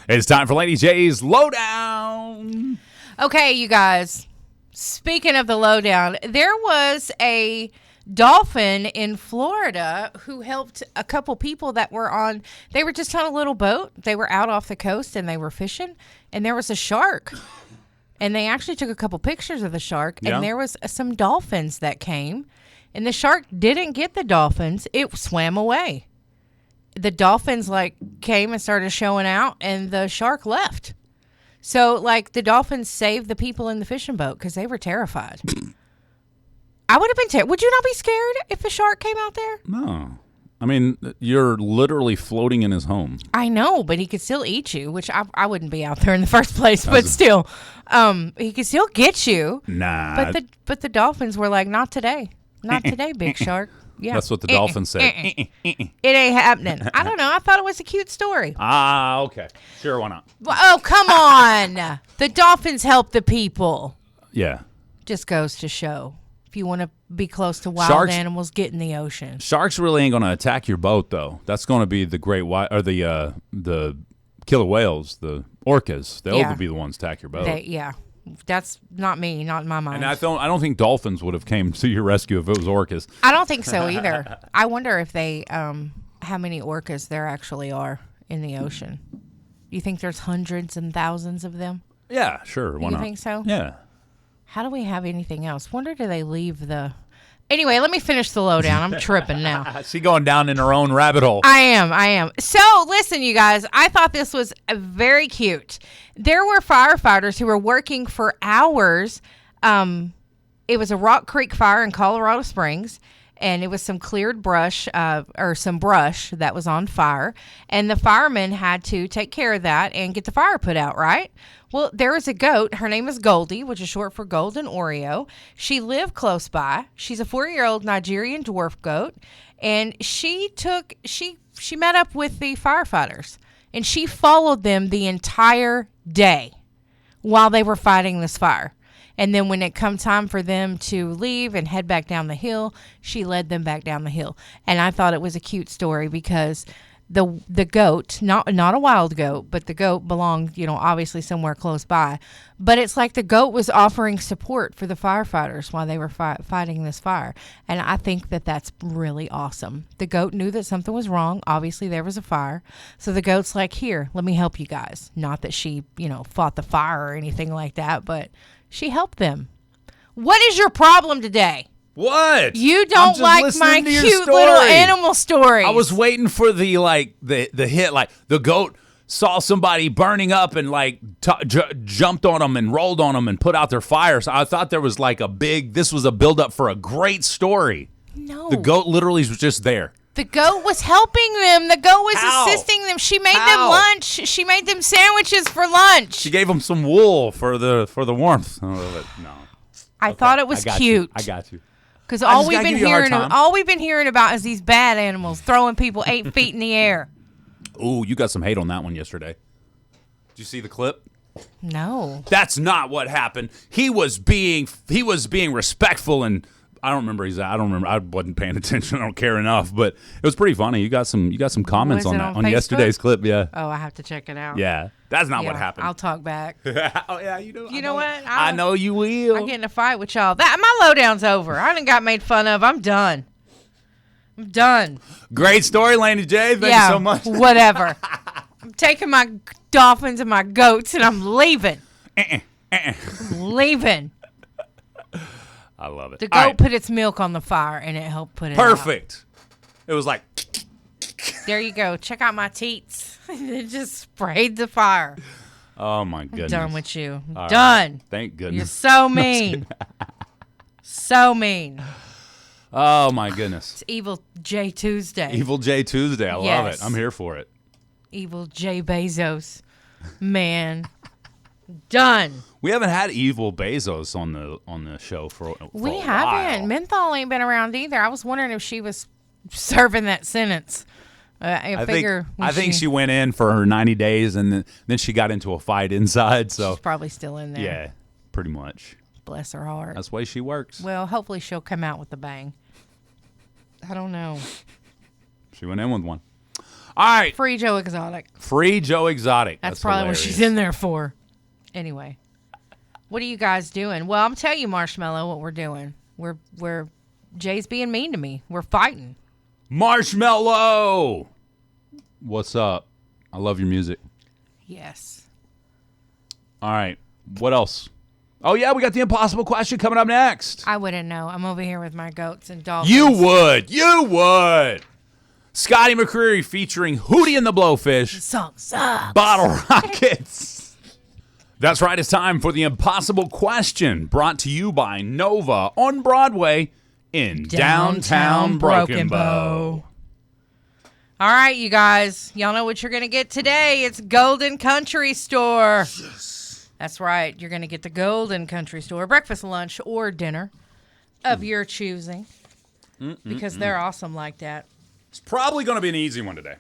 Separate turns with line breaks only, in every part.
It's time for Laney J's Lowdown.
Okay, you guys. Speaking of the lowdown, there was a dolphin in Florida who helped a couple people that were they were just on a little boat. They were out off the coast and they were fishing, and there was a shark. And they actually took a couple pictures of the shark, and there was some dolphins that came, and the shark didn't get the dolphins. It swam away. The dolphins came and started showing out, and the shark left. So the dolphins saved the people in the fishing boat because they were terrified. I would have been terrified. Would you not be scared if a shark came out there?
No. I mean, you're literally floating in his home.
I know, but he could still eat you, which I wouldn't be out there in the first place. But still, he could still get you.
Nah.
But the dolphins were like, not today. Not today, big shark. Yeah.
That's what the dolphin said.
It ain't happening. I don't know. I thought it was a cute story.
Okay. Sure, why not?
Oh, come on. The dolphins help the people.
Yeah.
Just goes to show. If you want to be close to wild animals, get in the ocean.
Sharks really ain't going to attack your boat, though. That's going to be the great white or the killer whales, the orcas. They'll be the ones attack your boat.
That's not me, not in my mind.
And I don't think dolphins would have came to your rescue if it was orcas.
I don't think so either. I wonder if they how many orcas there actually are in the ocean. You think there's hundreds and thousands of them?
Yeah, sure. Why not?
You think so?
Yeah.
How do we have anything else? Wonder do they leave the... Anyway, let me finish the lowdown. I'm tripping now.
She going down in her own rabbit hole.
I am. So, listen, you guys. I thought this was very cute. There were firefighters who were working for hours. It was a Rock Creek fire in Colorado Springs, and it was some cleared brush or some brush that was on fire, and the firemen had to take care of that and get the fire put out, right? Well, there was a goat. Her name is Goldie, which is short for Golden Oreo. She lived close by. She's a 4-year-old Nigerian dwarf goat, and she met up with the firefighters, and she followed them the entire day while they were fighting this fire. And then when it come time for them to leave and head back down the hill, she led them back down the hill. And I thought it was a cute story because the goat, not a wild goat, but the goat belonged, obviously somewhere close by. But it's like the goat was offering support for the firefighters while they were fighting this fire. And I think that that's really awesome. The goat knew that something was wrong. Obviously, there was a fire. So the goat's like, here, let me help you guys. Not that she, fought the fire or anything like that, but she helped them. What is your problem today?
What?
You don't like my cute little animal story.
I was waiting for the hit. The goat saw somebody burning up and jumped on them and rolled on them and put out their fire. So I thought there was this was a build up for a great story.
No.
The goat literally was just there.
The goat was helping them. The goat was assisting them. She made them lunch. She made them sandwiches for lunch.
She gave them some wool for the warmth. No.
I thought it was cute.
I got you.
Because all we've been hearing about is these bad animals throwing people 8 feet in the air.
Ooh, you got some hate on that one yesterday. Did you see the clip?
No.
That's not what happened. He was being respectful, and I don't remember exactly. I don't remember. I wasn't paying attention. I don't care enough, but it was pretty funny. You got some comments on that on yesterday's clip. Yeah.
Oh, I have to check it out.
Yeah, that's not what happened.
I'll talk back.
Oh yeah, you know
what?
I know you will.
I get in a fight with y'all. My lowdown's over. I done got made fun of. I'm done.
Great story, Laney J. Thank you so much.
Whatever. I'm taking my dolphins and my goats, and I'm leaving. Leaving.
I love it.
The goat put its milk on the fire, and it helped put it out.
Perfect. It was like...
There you go. Check out my teats. It just sprayed the fire.
Oh, my goodness.
I'm done with you.
All
Done.
Right. Thank goodness.
You're so mean. So mean.
Oh, my goodness.
It's Evil J Tuesday.
Evil J Tuesday. I love it. I'm here for it.
Evil J Bezos. Man. Done.
We haven't had Evil Bezos on the show for a
We
while.
haven't. Menthol ain't been around either. I was wondering if she was serving that sentence. I
think she went in for her 90 days, and then she got into a fight inside. So
she's probably still in there.
Yeah, pretty much.
Bless her heart.
That's the way she works.
Well, hopefully she'll come out with a bang. I don't know.
She went in with one. All right.
Free Joe Exotic.
Free Joe Exotic.
That's probably what she's in there for. Anyway, what are you guys doing? Well, I'm telling you, Marshmallow, what we're doing. We're Jay's being mean to me. We're fighting.
Marshmallow. What's up? I love your music.
Yes.
All right. What else? Oh, yeah, we got the impossible question coming up next.
I wouldn't know. I'm over here with my goats and dogs.
You would. Scotty McCreery featuring Hootie and the Blowfish.
Song sucks.
Bottle Rockets. That's right. It's time for the impossible question, brought to you by Nova on Broadway in downtown Broken Bow.
All right, you guys. Y'all know what you're going to get today. It's Golden Country Store. Yes. That's right. You're going to get the Golden Country Store. Breakfast, lunch, or dinner of your choosing. Because they're awesome like that.
It's probably going to be an easy one today.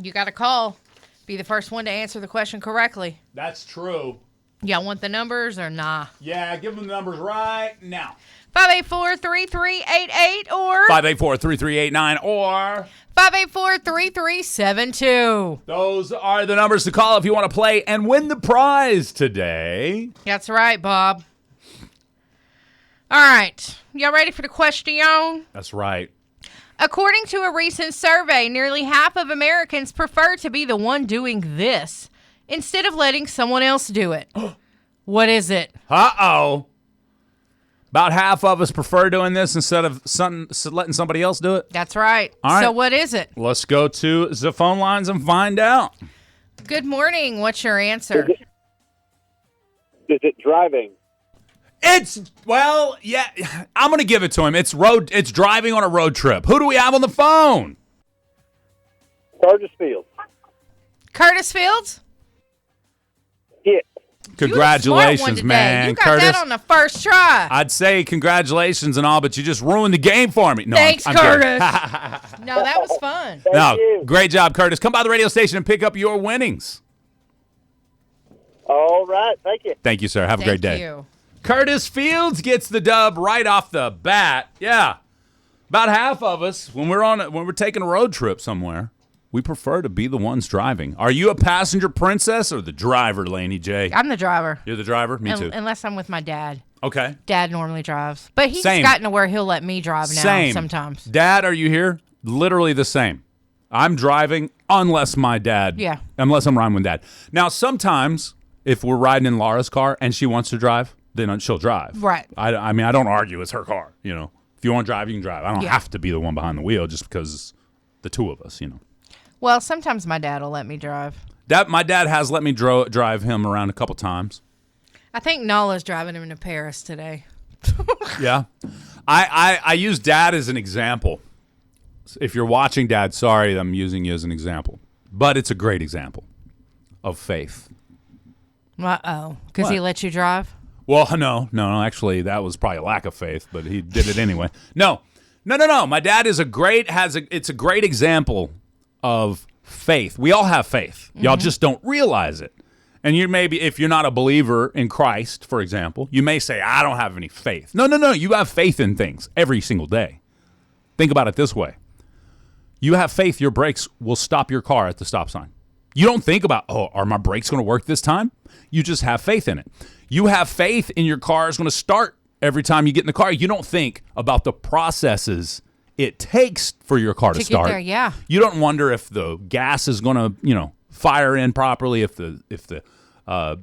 You got to call. Be the first one to answer the question correctly.
That's true.
Y'all want the numbers or nah?
Yeah, give them the numbers right now.
584-3388 or
584-3389 or
584-3372.
Those are the numbers to call if you want to play and win the prize today.
That's right, Bob. All right. Y'all ready for the question?
That's right.
According to a recent survey, nearly half of Americans prefer to be the one doing this instead of letting someone else do it. What is it?
Uh-oh. About half of us prefer doing this instead of letting somebody else do it.
That's right.
All right.
So what is it?
Let's go to the phone lines and find out.
Good morning. What's your answer?
Is it driving?
Yeah, I'm going to give it to him. It's driving on a road trip. Who do we have on the phone?
Curtis Field.
Curtis Fields?
Yeah.
Congratulations, man.
You got
Curtis,
that on the first try.
I'd say congratulations and all, but you just ruined the game for me. No,
Thanks,
I'm
Curtis. No, that was fun.
Thank you.
Great job, Curtis. Come by the radio station and pick up your winnings.
All right. Thank you.
Thank you, sir. Have a great day.
Thank you.
Curtis Fields gets the dub right off the bat. Yeah. About half of us, when we're taking a road trip somewhere, we prefer to be the ones driving. Are you a passenger princess or the driver, Laney J?
I'm the driver.
You're the driver? Me too.
Unless I'm with my dad.
Okay.
Dad normally drives. But he's
Same.
gotten to where he'll let me drive now
Same.
sometimes.
Dad, are you here? Literally the same. I'm driving unless my dad.
Yeah.
Unless I'm riding with Dad. Now, sometimes if we're riding in Laura's car and she wants to drive, then she'll drive.
Right.
I mean, I don't argue. It's her car, you know. If you want to drive, you can drive. I don't
Yeah.
have to be the one behind the wheel just because it's the two of us, you know.
Well, sometimes my dad will let me drive.
My dad has let me drive him around a couple times.
I think Nala's driving him to Paris today.
Yeah. I use Dad as an example. If you're watching Dad, sorry I'm using you as an example. But it's a great example of faith.
Uh-oh. Because
What?
he let you drive?
Well, no. Actually, that was probably a lack of faith, but he did it anyway. No. My dad is it's a great example of faith. We all have faith. Y'all just don't realize it. And you maybe, if you're not a believer in Christ, for example, you may say, I don't have any faith. No. You have faith in things every single day. Think about it this way. You have faith your brakes will stop your car at the stop sign. You don't think about, are my brakes going to work this time? You just have faith in it. You have faith in your car is going to start every time you get in the car. You don't think about the processes it takes for your car to start.
Get there, yeah.
You don't wonder if the gas is going to, fire in properly, if the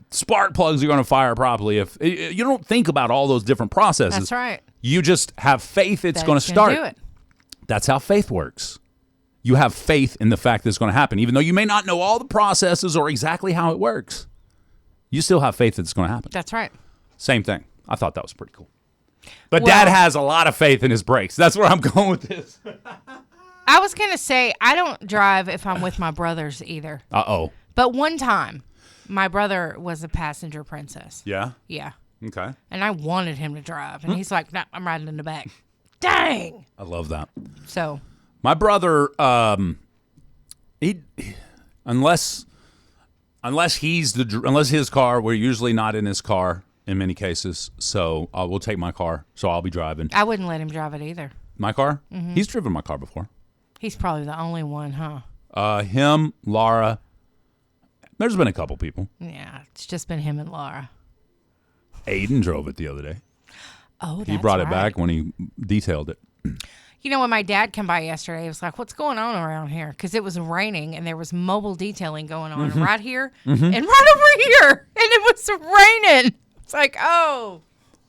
spark plugs are going to fire properly. If you don't think about all those different processes.
That's right.
You just have faith it's going to start.
Do it.
That's how faith works. You have faith in the fact that it's going to happen. Even though you may not know all the processes or exactly how it works, you still have faith that it's going to happen.
That's right.
Same thing. I thought that was pretty cool. But Dad has a lot of faith in his brakes. That's where I'm going with this.
I was going to say, I don't drive if I'm with my brothers either.
Uh-oh.
But one time, my brother was a passenger princess.
Yeah?
Yeah.
Okay.
And I wanted him to drive. And he's like, no, I'm riding in the back. Dang.
I love that.
So.
My brother, unless his car, we're usually not in his car in many cases. So we'll take my car. So I'll be driving.
I wouldn't let him drive it either.
My car? Mm-hmm. He's driven my car before.
He's probably the only one, huh?
Him, Laura. There's been a couple people.
Yeah, it's just been him and Laura.
Aiden drove it the other day.
Oh, that's
He brought it
right.
back when he detailed it.
You know, when my dad came by yesterday, he was like, what's going on around here? Because it was raining and there was mobile detailing going on right here and right over here. And it was raining. It's like, oh,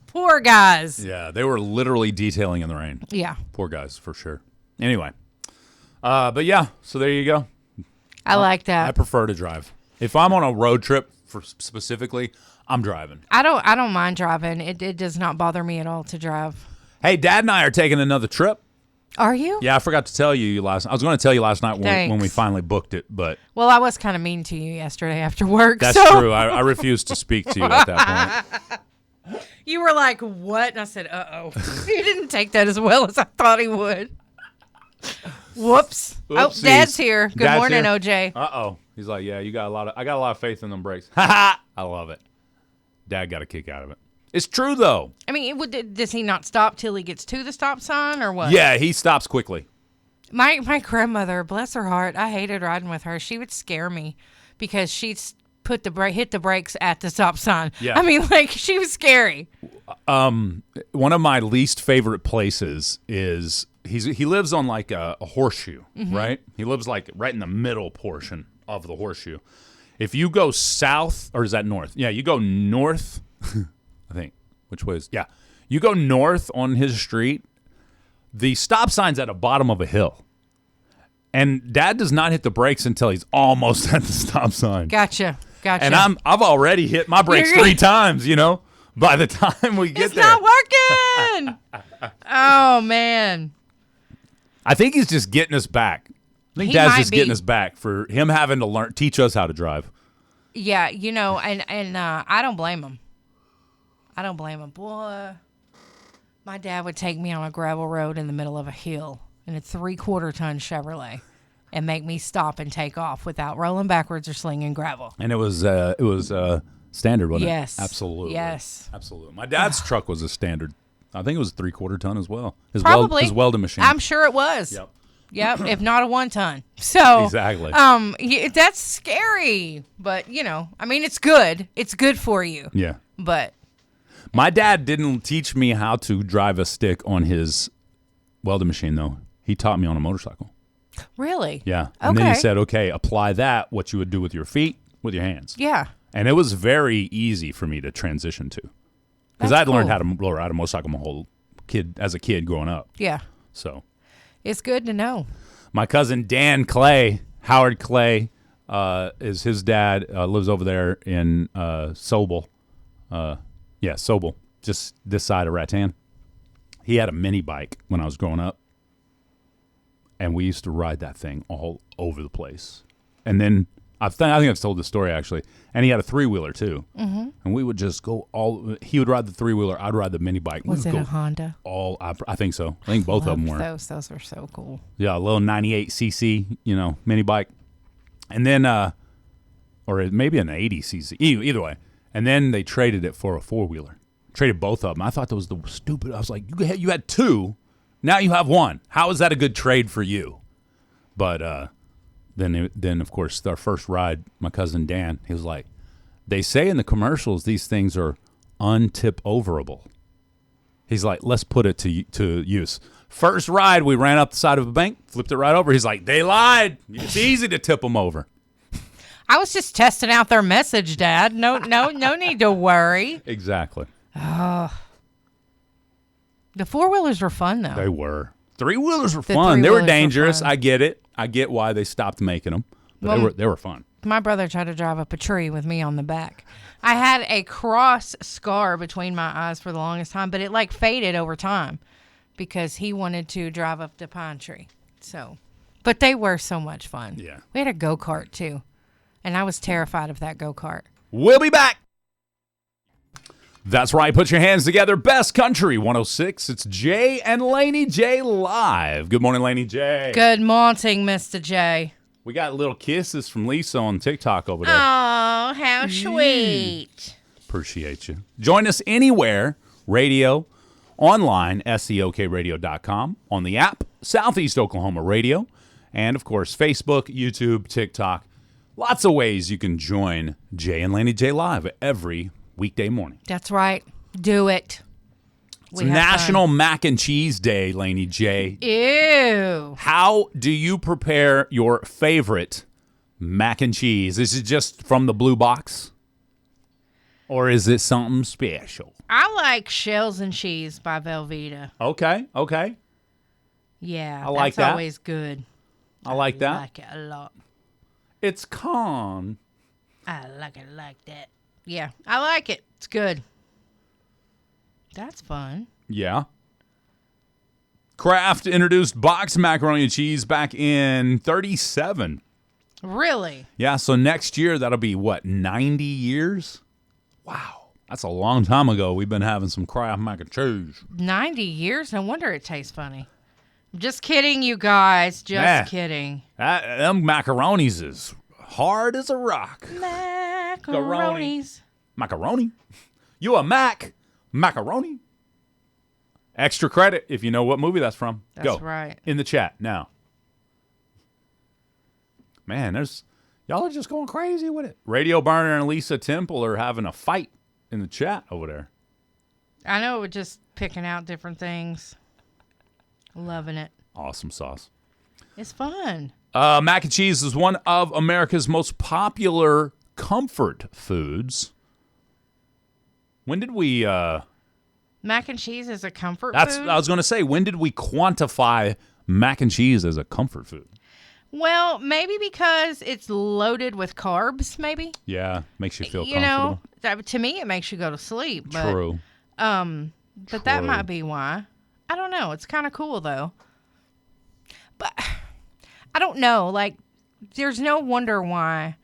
poor guys.
Yeah, they were literally detailing in the rain.
Yeah.
Poor guys, for sure. Anyway. But yeah, so there you go.
I like
I
that.
prefer to drive. If I'm on a road trip for specifically, I'm driving.
I don't mind driving. It does not bother me at all to drive.
Hey, Dad and I are taking another trip.
Are you?
Yeah, I forgot to tell you last. I was going to tell you last night when we
Thanks.
finally booked it, but
Well, I was kind of mean to you yesterday after work.
that's
so
true. I refused to speak to you at that point.
You were like, what? And I said, uh-oh. He didn't take that as well as I thought he would. Whoops. Oh,
Oopsies.
Dad's here. Good
Dad's
morning,
here.
OJ.
Uh-oh. He's like, yeah, I got a lot of faith in them brakes. Ha ha! I love it. Dad got a kick out of it. It's true though.
I mean, does he not stop till he gets to the stop sign or what?
Yeah, he stops quickly.
My grandmother, bless her heart, I hated riding with her. She would scare me because she'd hit the brakes at the stop sign.
Yeah.
I mean, like, she was scary.
One of my least favorite places is he lives on like a horseshoe, right? He lives like right in the middle portion of the horseshoe. If you go south, or is that north? Yeah, you go north, I think. Which way is, yeah. You go north on his street, the stop sign's at the bottom of a hill. And Dad does not hit the brakes until he's almost at the stop sign.
Gotcha.
And I've already hit my brakes 3 times, you know, by the time we get
It's
there.
not working. Oh, man.
I think he's just getting us back. I think
He
Dad's
might
just
be.
getting us back for him having to teach us how to drive.
Yeah, you know, and I don't blame him. I don't blame him. Boy, my dad would take me on a gravel road in the middle of a hill in a 3/4-ton Chevrolet and make me stop and take off without rolling backwards or slinging gravel.
And it was standard, wasn't
Yes.
it? Absolutely.
Yes.
Absolutely. My dad's truck was a standard. I think it was a 3/4 ton as well.
Probably.
His welding machine.
I'm sure it was.
Yep.
Yep, if not a 1-ton. So
Exactly.
that's scary, but you know, I mean, it's good. It's good for you.
Yeah.
But
My dad didn't teach me how to drive a stick on his welding machine, though. He taught me on a motorcycle.
really,
Yeah. And then
Okay.
he said, okay, apply that, what you would do with your feet, with your hands.
yeah,
And it was very easy for me to transition to. Because
That's
I'd learned
cool.
how to ride a motorcycle my whole as a kid growing up.
yeah.
So
It's good to know.
my cousin Dan Clay, Howard Clay, is his dad, lives over there in Sobel. Sobel, just this side of Rattan. He had a mini bike when I was growing up. And we used to ride that thing all over the place. And then I think I've told this story actually. And he had a 3-wheeler too. Mm-hmm. And we would just go he would ride the 3-wheeler, I'd ride the mini bike. We
Was
would
it a
go
Honda?
I think so. I think both of them were.
Those were so cool.
Yeah, a little 98cc, mini bike. And then, or maybe an 80cc, either way. And then they traded it for a 4-wheeler. Traded both of them. I thought that was the stupid. I was like, you had 2, now you have 1. How is that a good trade for you? But then of course, our first ride, my cousin Dan, he was like, they say in the commercials these things are untip-overable. He's like, let's put it to use. First ride, we ran up the side of a bank, flipped it right over. He's like, they lied. It's easy to tip them over.
I was just testing out their message, Dad. No need to worry.
Exactly.
The 4-wheelers were fun though.
They were. 3-wheelers were
The
fun. They were
3-wheelers were
dangerous.
fun.
I get it. I get why they stopped making them. But they were fun.
My brother tried to drive up a tree with me on the back. I had a cross scar between my eyes for the longest time, but it like faded over time because he wanted to drive up the pine tree. So, but they were so much fun.
Yeah.
We had a go-kart too, and I was terrified of that go-kart.
We'll be back. That's right. Put your hands together. Best Country 106. It's Jay and Laney J live. Good morning, Laney J.
Good morning, Mr. J.
We got little kisses from Lisa on TikTok over there.
Oh, how sweet.
Appreciate you. Join us anywhere, radio, online, SEOKradio.com, on the app, Southeast Oklahoma Radio, And, of course, Facebook, YouTube, TikTok. Lots of ways you can join Jay and Laney J Live every weekday morning.
That's right. Do it.
It's National Mac and Cheese Day, Laney J.
Ew.
How do you prepare your favorite mac and cheese? Is it just from the blue box? Or is it something special?
I like Shells and Cheese by Velveeta.
Okay.
Yeah,
I like
that's
that.
always good.
I like that.
I like it a lot.
It's con.
I like it like that. Yeah, I like it. It's good. That's fun.
Yeah. Kraft introduced boxed macaroni and cheese back in 37.
Really?
Yeah, so next year, that'll be, 90 years? Wow. That's a long time ago. We've been having some Kraft mac and cheese.
90 years? No wonder it tastes funny. Just kidding, you guys. Just kidding.
Them macaronis is hard as a rock.
Macaronis.
Macaroni? You a mac? Macaroni? Extra credit if you know what movie that's from.
That's
Go.
right.
In the chat now. Man, y'all are just going crazy with it. Radio Burner and Lisa Temple are having a fight in the chat over there.
I know, we're just picking out different things. Loving it.
Awesome sauce.
It's fun.
Mac and cheese is one of America's most popular comfort foods. When did we...
Mac and cheese is a comfort food?
I was going to say, when did we quantify mac and cheese as a comfort food?
Well, maybe because it's loaded with carbs, maybe.
Yeah, makes you feel
You know,
comfortable.
to me, it makes you go to sleep. But,
True.
But that might be why. I don't know. It's kind of cool, though. But I don't know. Like, there's no wonder why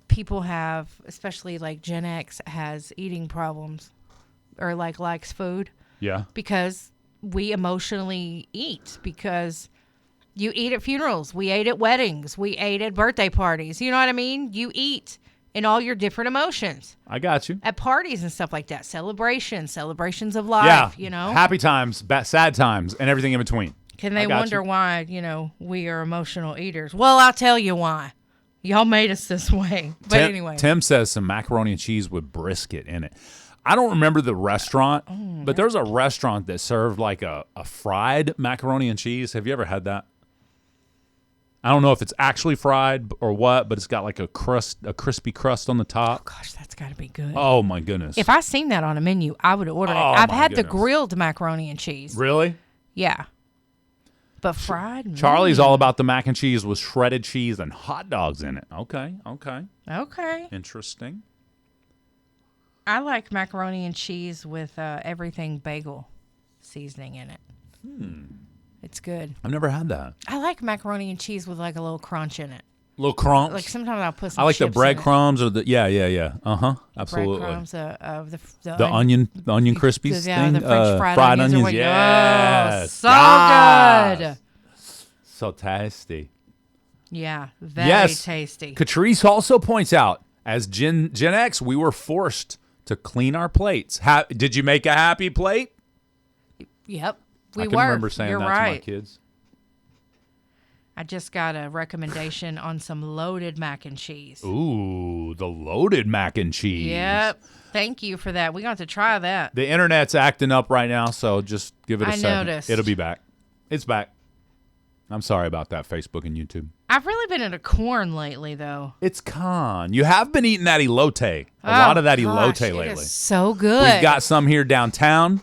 people have, especially like Gen X, has eating problems or likes food.
Yeah.
Because we emotionally eat. Because you eat at funerals. We ate at weddings. We ate at birthday parties. You know what I mean? You eat in all your different emotions.
I got you.
At parties and stuff like that. Celebrations of life, you know?
Happy times, sad times, and everything in between.
Can they wonder why, we are emotional eaters? Well, I'll tell you why. Y'all made us this way. But anyway.
Tim says some macaroni and cheese with brisket in it. I don't remember the restaurant, but there's a restaurant that served like a fried macaroni and cheese. Have you ever had that? I don't know if it's actually fried or what, but it's got like a crispy crust on the top.
Oh, gosh, that's got to be good.
Oh, my goodness.
If I seen that on a menu, I would order it. I've had the grilled macaroni and cheese.
Really?
Yeah. But fried?
Charlie's all about the mac and cheese with shredded cheese and hot dogs in it. Okay.
Okay.
Interesting.
I like macaroni and cheese with everything bagel seasoning in it. It's good.
I've never had that.
I like macaroni and cheese with like a little crunch in it.
Little crumbs?
Like sometimes I'll put some
I like the
chips
breadcrumbs or the yeah. Absolutely.
Breadcrumbs,
the onion crispies
yeah,
thing.
the French fried onions.
Yes.
Oh, so good.
So tasty.
Yeah, very tasty.
Catrice also points out, as Gen X, we were forced to clean our plates. Did you make a happy plate?
Yep.
I can remember saying that to my kids.
I just got a recommendation on some loaded mac and cheese.
Ooh, the loaded mac and cheese.
Yep. Thank you for that. We're going to try that.
The internet's acting up right now, so just give it a second.
Noticed.
It'll be back. It's back. I'm sorry about that, Facebook and YouTube.
I've really been into corn lately, though.
It's con. You have been eating that elote. A lot of that elote lately.
It is so good.
We've got some here downtown,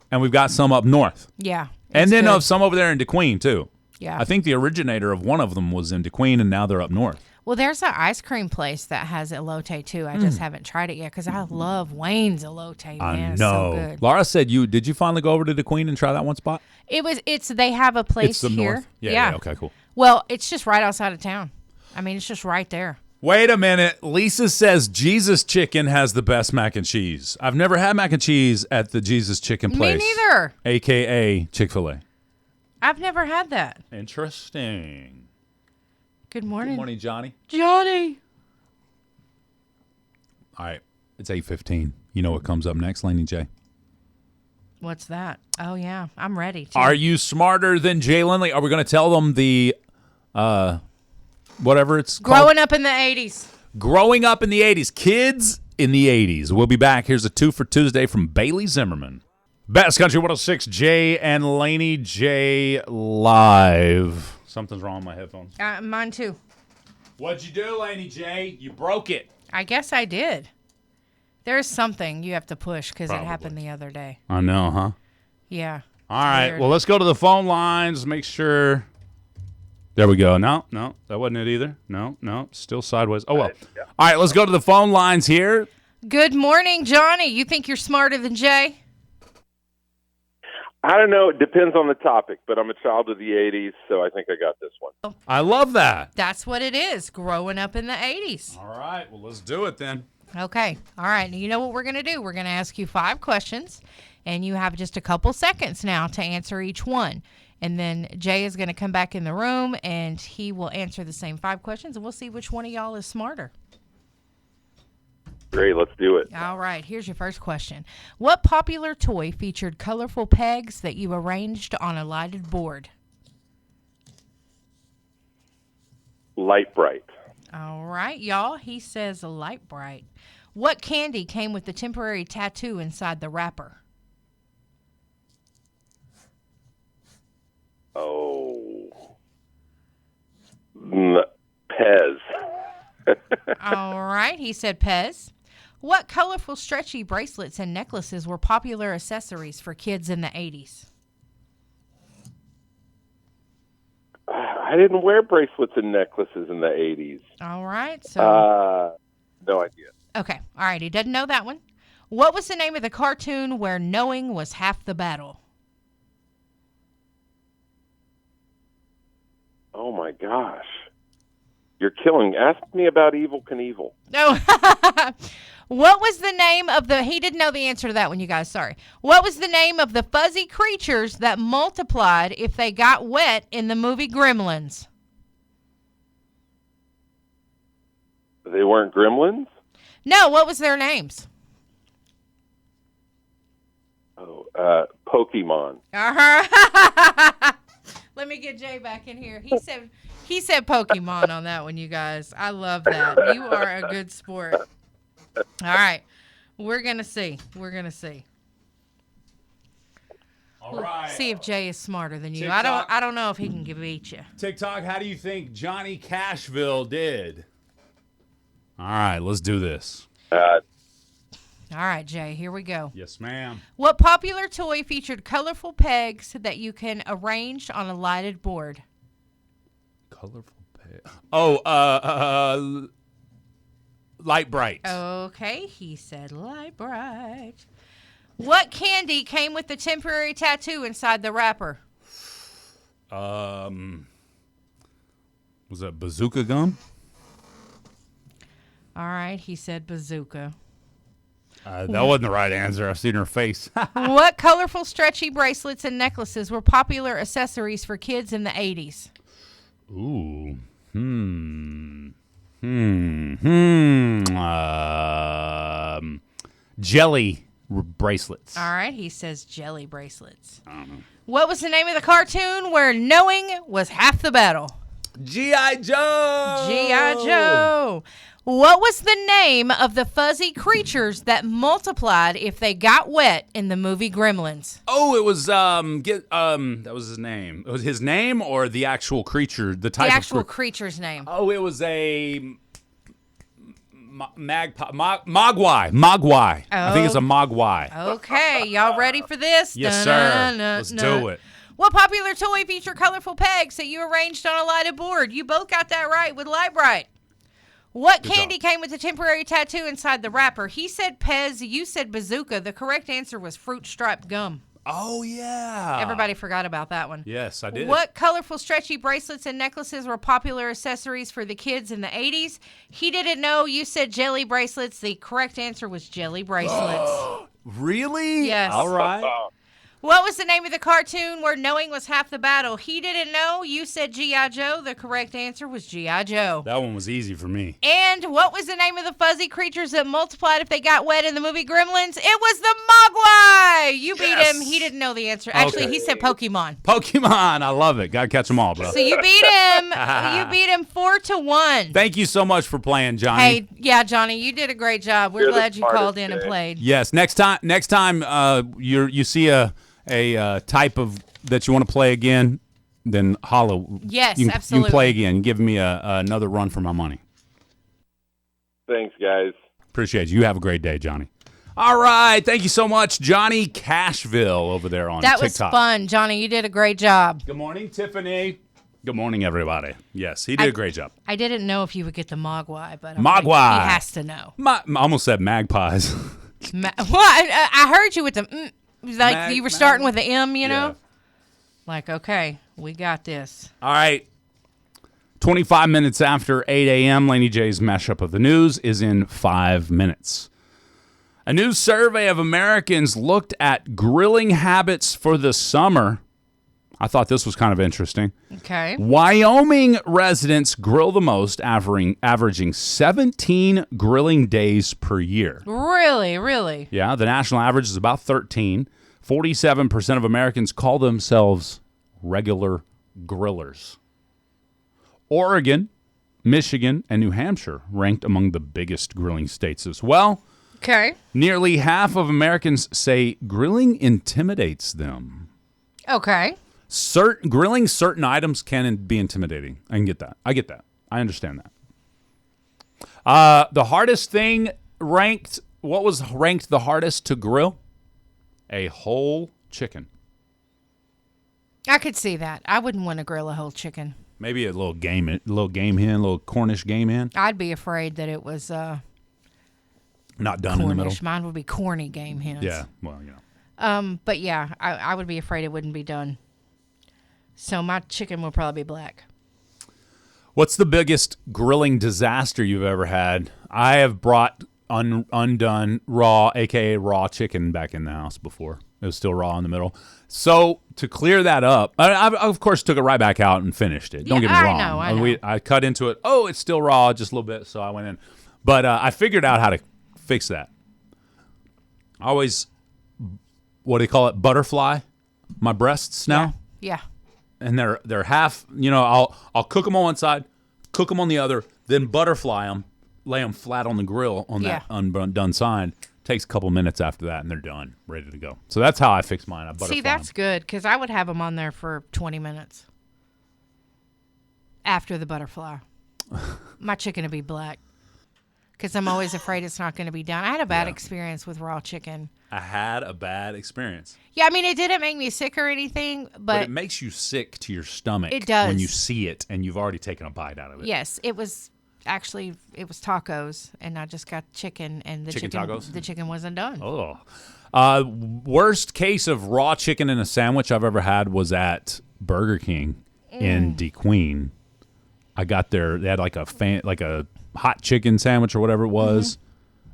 and we've got some up north.
Yeah.
And then some over there in DeQueen, too.
Yeah.
I think the originator of one of them was in DeQueen, and now they're up north.
Well, there's an ice cream place that has elote, too. I just haven't tried it yet because I love Wayne's elote, man.
I know.
It's so good.
Laura said did you finally go over to DeQueen and try that one spot?
They have a place
It's the
here.
north? Yeah. Okay, cool.
Well, it's just right outside of town. I mean, it's just right there.
Wait a minute. Lisa says Jesus Chicken has the best mac and cheese. I've never had mac and cheese at the Jesus Chicken place.
Me neither.
AKA Chick-fil-A.
I've never had that.
Interesting.
Good morning.
Good morning, Johnny.
Johnny.
All right. It's 8:15. You know what comes up next, Laney J?
What's that? Oh, yeah. I'm ready. Too.
Are you smarter than Jay Laney? Are we going to tell them the whatever it's called.
Growing up in the 80s.
Growing up in the 80s. Kids in the 80s. We'll be back. Here's a 2 for Tuesday from Bailey Zimmerman. Best Country 106, Jay and Laney J live. Something's wrong with my headphones.
Mine too.
What'd you do, Laney J? You broke it.
I guess I did. There's something you have to push because it
Probably.
happened the other day.
I know, huh?
Yeah.
All right.
Weird.
Well, let's go to the phone lines. Make sure. There we go. No, that wasn't it either. No, still sideways. Oh, well. All right, let's go to the phone lines here.
Good morning, Johnny. You think you're smarter than Jay?
I don't know. It depends on the topic, but I'm a child of the 80s, so I think I got this one.
I love that.
That's what it is, growing up in the 80s.
All right. Well, let's do it then.
Okay. All right. Now, you know what we're going to do? We're going to ask you 5 questions, and you have just a couple seconds now to answer each one. And then Jay is going to come back in the room, and he will answer the same 5 questions, and we'll see which one of y'all is smarter.
Great, let's do it.
All right, here's your first question. What popular toy featured colorful pegs that you arranged on a lighted board?
Light bright.
All right, y'all. He says light bright. What candy came with the temporary tattoo inside the wrapper?
Oh. Pez.
All right, he said Pez. What colorful stretchy bracelets and necklaces were popular accessories for kids in the 80s?
I didn't wear bracelets and necklaces in the 80s.
All right, so...
No idea.
Okay, all right, he doesn't know that one. What was the name of the cartoon where knowing was half the battle?
Oh, my gosh. You're killing. Ask me about Evel Knievel.
No. What was the name of the... He didn't know the answer to that one, you guys. Sorry. What was the name of the fuzzy creatures that multiplied if they got wet in the movie Gremlins?
They weren't gremlins?
No, what was their names?
Oh, Pokemon.
Uh-huh. Let me get Jay back in here. He said Pokemon on that one, you guys. I love that. You are a good sport. All right. We're going to see.
All right.
See if Jay is smarter than you.
TikTok.
I don't know if he can beat you.
TikTok, how do you think Johnny Cashville did? All right, let's do this.
All right, Jay, here we go.
Yes, ma'am.
What popular toy featured colorful pegs that you can arrange on a lighted board?
Colorful peg. Oh, light bright.
Okay, he said light bright. What candy came with the temporary tattoo inside the wrapper?
Was that bazooka gum?
All right, he said bazooka.
That wasn't the right answer. I've seen her face.
What colorful stretchy bracelets and necklaces were popular accessories for kids in the 80s?
Ooh. Jelly bracelets.
All right, he says jelly bracelets. What was the name of the cartoon where knowing was half the battle?
G.I. Joe.
G.I. Joe. What was the name of the fuzzy creatures that multiplied if they got wet in the movie Gremlins?
Oh, it was that was his name. It was his name or the actual creature, the type
The
of
actual creature's name.
Oh, it was a mogwai. I think it's a mogwai.
Okay, y'all ready for this?
Yes, sir. Let's do it.
What popular toy featured colorful pegs that you arranged on a lighted board? You both got that right with Light Bright. What candy came with a temporary tattoo inside the wrapper? He said Pez, you said bazooka. The correct answer was fruit striped gum.
Oh, yeah.
Everybody forgot about that one.
Yes, I did.
What colorful stretchy bracelets and necklaces were popular accessories for the kids in the 80s? He didn't know. You said jelly bracelets. The correct answer was jelly bracelets.
Really?
Yes.
All right.
What was the name of the cartoon where knowing was half the battle? He didn't know. You said G.I. Joe. The correct answer was G.I. Joe.
That one was easy for me.
And what was the name of the fuzzy creatures that multiplied if they got wet in the movie Gremlins? It was the Mogwai. You beat him. He didn't know the answer. Actually, he said Pokemon.
Pokemon. I love it. Got to catch them all, bro.
So you beat him. You beat him 4-1.
Thank you so much for playing, Johnny.
Hey, yeah, Johnny, you did a great job. We're
You're the
glad you called
smartest,
in and
Jay.
played.
Yes. Next time, you see a type of that you want to play again, then holla.
Yes,
you can
absolutely.
play again. Give me another run for my money.
Thanks, guys.
Appreciate you. You have a great day, Johnny. All right. Thank you so much, Johnny Cashville over there on
That
TikTok.
was fun, Johnny. You did a great job.
Good morning, Tiffany. Good morning, everybody. Yes, he did a great job.
I didn't know if you would get the Mogwai, but I'm
Mogwai.
like, he has to know.
I almost said magpies.
Well, I heard you with the like you were starting with the M, you know?
Yeah.
Like, okay, we got this.
All right. 25 minutes after 8 a.m., Laney J's mashup of the news is in 5 minutes. A new survey of Americans looked at grilling habits for the summer. I thought this was kind of interesting.
Okay.
Wyoming residents grill the most, averaging 17 grilling days per year.
Really, really?
Yeah, the national average is about 13. 47% of Americans call themselves regular grillers. Oregon, Michigan, and New Hampshire ranked among the biggest grilling states as well.
Okay.
Nearly half of Americans say grilling intimidates them.
Okay.
Grilling certain items can be intimidating. I can get that. I get that. I understand that. The hardest thing ranked, what was ranked the hardest to grill? A whole chicken.
I could see that. I wouldn't want to grill a whole chicken.
Maybe a little game hen, a little Cornish game hen.
I'd be afraid that it was
Not done in the middle.
Cornish. Mine would be corny game hens.
Yeah, well, you know.
But yeah, I would be afraid it wouldn't be done. So my chicken will probably be black.
What's the biggest grilling disaster you've ever had? I have brought undone raw, a.k.a. raw chicken back in the house before. It was still raw in the middle. So to clear that up, I of course took it right back out and finished it. Don't
Yeah,
get me wrong.
I know.
I cut into it. Oh, it's still raw, just a little bit. So I went in. But I figured out how to fix that. I always, what do you call it, butterfly my breasts now.
Yeah.
And they're half, I'll cook them on one side, cook them on the other, then butterfly them, lay them flat on the grill on that undone side. Takes a couple minutes after that, and they're done, ready to go. So that's how I fix mine. I butterfly
See, that's
them.
good because I would have them on there for 20 minutes after the butterfly. My chicken would be black because I'm always afraid it's not going to be done. I had a bad experience with raw chicken.
I had a bad experience.
Yeah, I mean, it didn't make me sick or anything,
But it makes you sick to your stomach.
It does.
When you see it and you've already taken a bite out of it.
yes, it was tacos, and I just got chicken, and the
Chicken tacos?
the chicken wasn't done.
Oh. Worst case of raw chicken in a sandwich I've ever had was at Burger King in DeQueen. I got there. They had like a hot chicken sandwich or whatever it was.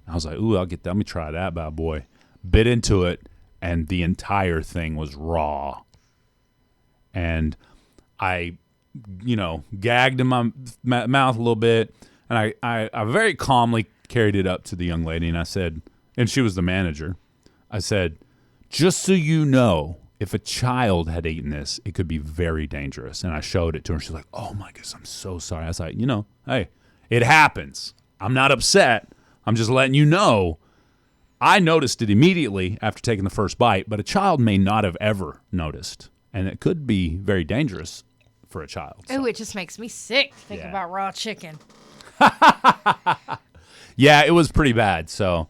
I was like, ooh, I'll get that. Let me try that bad boy. Bit into it, and the entire thing was raw. And I, gagged in my mouth a little bit, and I very calmly carried it up to the young lady, and I said, and she was the manager, I said, just so you know, if a child had eaten this, it could be very dangerous. And I showed it to her. She's like, oh my goodness, I'm so sorry. I was like, hey, it happens. I'm not upset. I'm just letting you know. I noticed it immediately after taking the first bite, but a child may not have ever noticed. And it could be very dangerous for a child. So.
Ooh, it just makes me sick to think
Yeah.
about raw chicken.
Yeah, it was pretty bad. So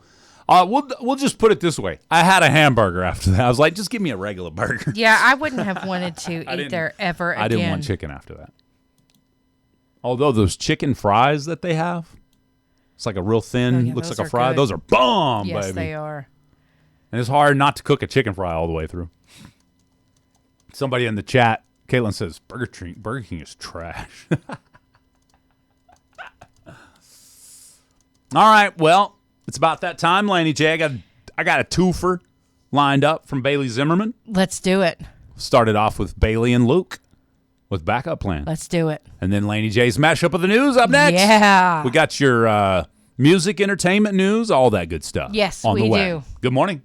we'll just put it this way. I had a hamburger after that. I was like, just give me a regular burger.
Yeah, I wouldn't have wanted to eat
didn't-
there ever again.
I didn't want chicken after that. Although those chicken fries that they have, it's like a real thin,
Oh, yeah,
looks
those
like a
are
fry.
good.
Those are bomb,
Yes,
baby.
they are.
And it's hard not to cook a chicken fry all the way through. Somebody in the chat, Caitlin says, Burger King is trash. All right, well, it's about that time, Laney J. I got a twofer. lined up from Bailey Zimmerman.
Let's do it.
Started off with Bailey and Luke with Backup Plan.
Let's do it.
And then Laney J's mashup of the news up next.
Yeah.
We got your music, entertainment news, all that good stuff.
Yes,
on
we
the way.
do.
Good morning.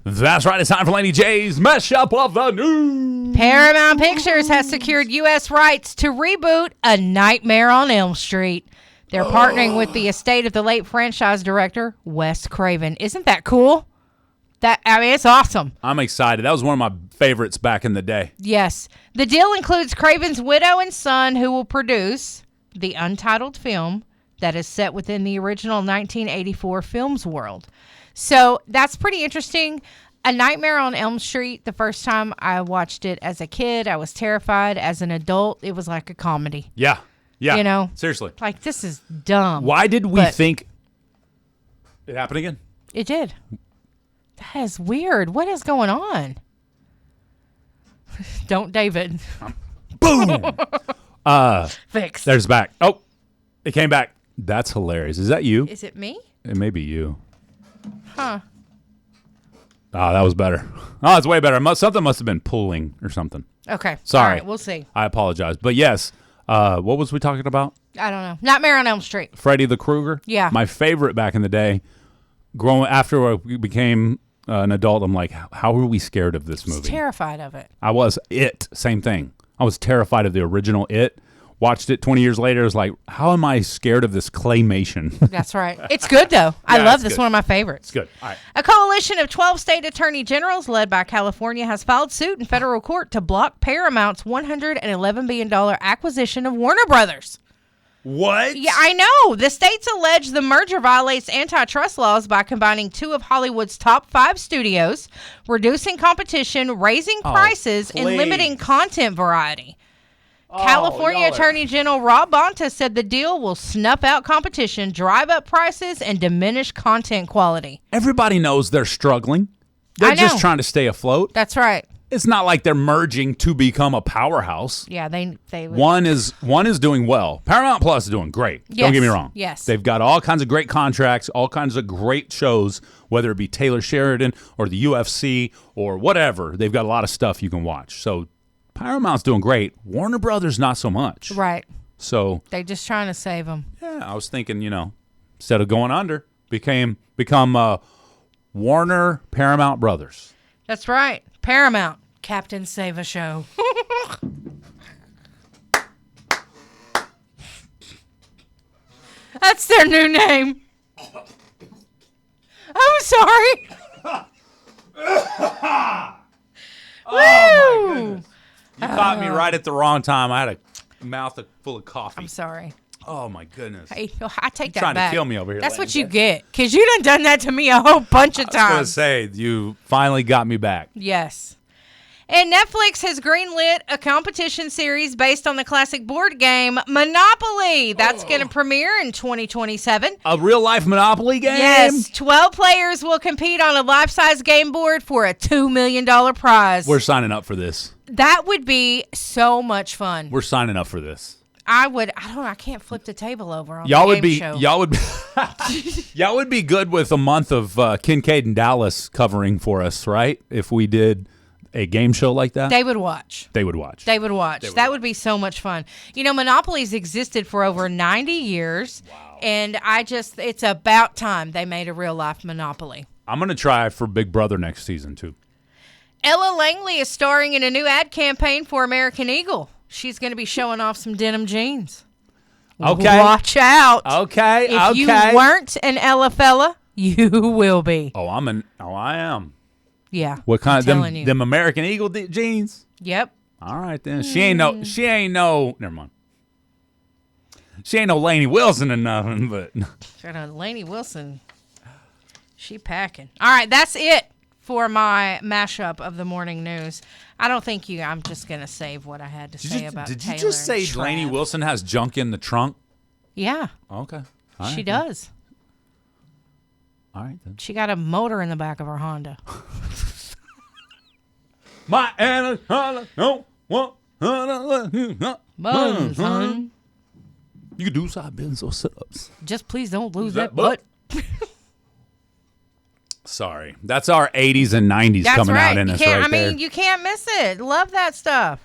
That's right. It's time for Laney J's mashup of the news.
Paramount Pictures has secured U.S. rights to reboot A Nightmare on Elm Street. They're partnering with the estate of the late franchise director, Wes Craven. Isn't that cool? It's awesome.
I'm excited. That was one of my favorites back in the day.
Yes. The deal includes Craven's widow and son, who will produce the untitled film that is set within the original 1984 film's world. So that's pretty interesting. A Nightmare on Elm Street, the first time I watched it as a kid, I was terrified. As an adult, it was like a comedy.
Yeah.
You know?
Seriously.
Like, this is dumb.
Why did we think it happened again?
It did. That is weird. What is going on? Don't, David.
Boom.
Fix.
There's back. Oh, it came back. That's hilarious. Is that you?
Is it me?
It may be you.
Huh.
Oh, that was better. Oh, it's way better. Something must have been pulling or something.
Okay.
Sorry.
All right, we'll see.
I apologize. But yes, what was we talking about?
I don't know. Nightmare on Elm Street.
Freddy the Krueger?
Yeah.
My favorite back in the day. After I became an adult, I'm like, how were we scared of this movie?
Terrified of it.
I was. It. Same thing. I was terrified of the original It. Watched it 20 years later. I was like, how am I scared of this claymation?
That's right. It's good, though. I love this.
Good.
One of my favorites.
It's good. All right.
A coalition of 12 state attorney generals led by California has filed suit in federal court to block Paramount's $111 billion acquisition of Warner Brothers.
What?
Yeah, I know. The states allege the merger violates antitrust laws by combining two of Hollywood's top 5 studios, reducing competition, raising prices, and
please.
limiting content variety. California Attorney General Rob Bonta said the deal will snuff out competition, drive up prices, and diminish content quality.
Everybody knows they're struggling. They're
I know.
just trying to stay afloat.
That's right.
It's not like they're merging to become a powerhouse.
Yeah, they would.
One is doing well. Paramount Plus is doing great.
Yes,
Don't get me wrong.
yes.
They've got all kinds of great contracts, all kinds of great shows, whether it be Taylor Sheridan or the UFC or whatever. They've got a lot of stuff you can watch. So Paramount's doing great. Warner Brothers, not so much.
Right.
So
They're just trying to save them.
yeah, I was thinking, instead of going under, become Warner Paramount Brothers.
That's right. Paramount. Captain Save a Show. That's their new name. I'm sorry.
Oh, my goodness. You caught me right at the wrong time. I had a mouth full of coffee.
I'm sorry.
Oh, my goodness.
Hey, I take that
trying
back.
to kill me over here.
That's what
Laney.
you get, because you done that to me a whole bunch of
I was going to
times.
say, you finally got me back.
Yes. And Netflix has greenlit a competition series based on the classic board game Monopoly. That's going to premiere in 2027.
A real-life Monopoly game?
Yes, 12 players will compete on a life-size game board for a $2 million prize.
We're signing up for this.
That would be so much fun.
We're signing up for this.
I can't flip the table over on
Y'all
the
would
game
be
show.
y'all would be good with a month of Kincaid and Dallas covering for us, right? If we did a game show like that.
They would watch.
They would watch.
That would be so much fun. Monopoly's existed for over 90 years. Wow. And it's about time they made a real life Monopoly.
I'm going to try for Big Brother next season, too.
Ella Langley is starring in a new ad campaign for American Eagle. She's going to be showing off some denim jeans.
Okay.
Watch out.
Okay.
If you weren't an Ella fella, you will be.
I am.
Yeah.
What kind
I'm
of
telling you.
them American Eagle jeans?
Yep.
All right then. She ain't no never mind. She ain't no Lainey Wilson or nothing, but
Lainey Wilson. She packing. All right, that's it for my mashup of the morning news. I don't think I'm just going to save what I had to say about
Did
Taylor
you just say
and Trav.
Lainey Wilson has junk in the trunk?
Yeah.
Okay. All
She
right, then.
does.
All right then.
She got a motor in the back of her Honda.
My Anaconda don't want
Bones, hon.
You can do side bends or sit-ups.
Just please don't lose
that
that butt.
sorry. That's our 80s and 90s
That's
coming
right.
out in
You
us
can't,
right there.
you can't miss it. Love that stuff.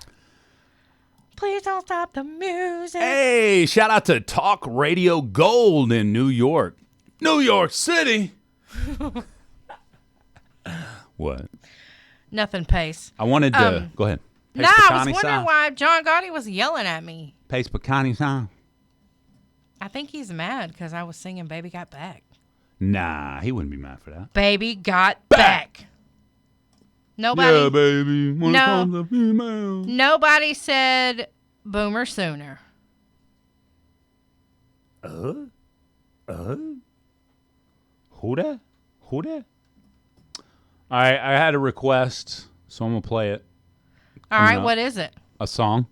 Please don't stop the music.
Hey, shout out to Talk Radio Gold in New York. New York City. What?
Nothing, Pace.
I wanted to... Go ahead. Pace
I was
Picani
wondering
style.
why John Gotti was yelling at me.
Pace Picani style.
I think he's mad because I was singing Baby Got Back.
Nah, he wouldn't be mad for that.
Baby Got Back. Nobody.
Yeah, baby. When
No.
it comes to female.
Nobody said Boomer Sooner.
Who that? Who that? All right, I had a request, so I'm going to play it.
All right,
up.
what is it?
A song.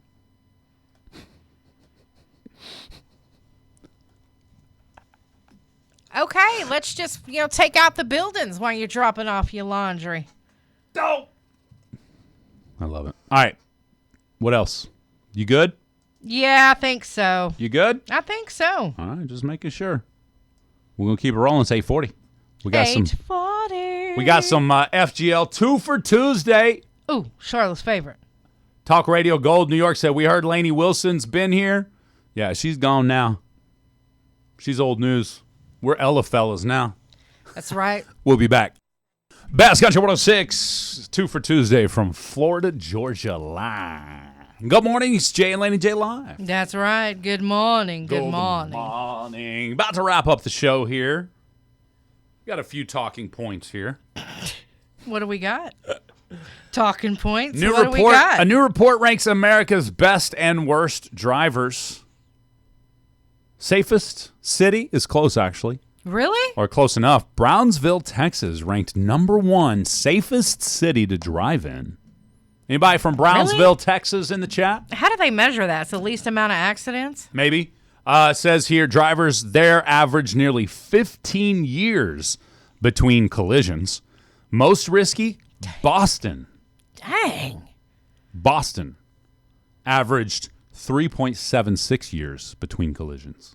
Okay, let's just, take out the buildings while you're dropping off your laundry.
Dope. I love it. All right. What else? You good?
Yeah, I think so.
You good?
I think so.
All right, just making sure. We're going to keep it rolling. It's 8:40. We got some
8:40.
We got some FGL 2 for Tuesday.
Ooh, Charlotte's favorite.
Talk Radio Gold New York said, we heard Lainey Wilson's been here. Yeah, she's gone now. She's old news. We're Ella fellas now.
That's right.
We'll be back. Bass Country 106, 2 for Tuesday from Florida, Georgia line. Good morning. It's Jay Laney J live.
That's right. Good morning. Good morning.
Morning. About to wrap up the show here. Got a few talking points here.
What do we got? Talking points.
New
what
report.
do we got?
A new report ranks America's best and worst drivers. Safest city is close, actually,
Really?
or close enough. Brownsville, Texas, ranked #1 safest city to drive in. Anybody from Brownsville, Texas, in the chat?
How do they measure that? It's the least amount of accidents?
Maybe. It says here, drivers there average nearly 15 years between collisions. Most risky, Boston.
Dang.
Boston averaged 3.76 years between collisions.